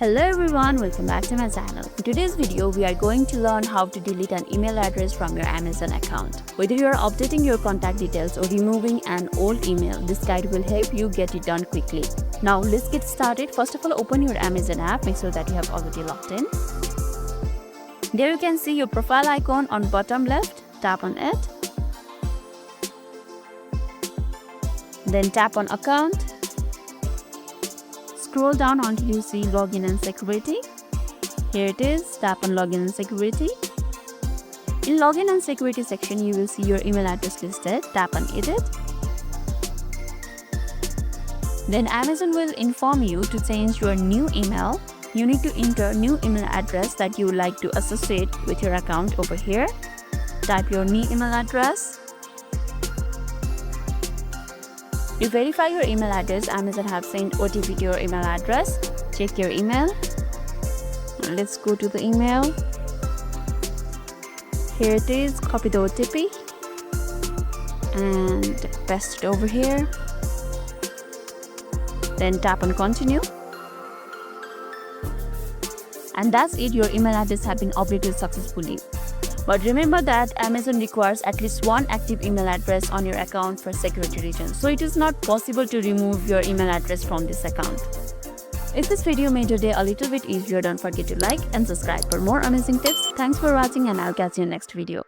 Hello everyone, welcome back to my channel. In today's video, we are going to learn how to delete an email address from your Amazon account. Whether you are updating your contact details or removing an old email, this guide will help you get it done quickly. Now let's get started. First of all, open your Amazon app. Make sure that you have already logged in. There you can see your profile icon on bottom left. Tap on it. Then tap on account. Scroll down until you see login and security. Here it is. Tap on login and security. In login and security section, you will see your email address listed. Tap on edit. Then Amazon will inform you to change your new email. You need to enter new email address that you would like to associate with your account over here. Type your new email address. To verify your email address, Amazon have sent OTP to your email address. Check your email. Let's go to the email. Here it is. Copy the OTP and paste it over here. Then tap on continue. And that's it. Your email address has been updated successfully. But remember that Amazon requires at least one active email address on your account for security reasons. So it is not possible to remove your email address from this account. If this video made your day a little bit easier, don't forget to like and subscribe for more amazing tips. Thanks for watching and I'll catch you in the next video.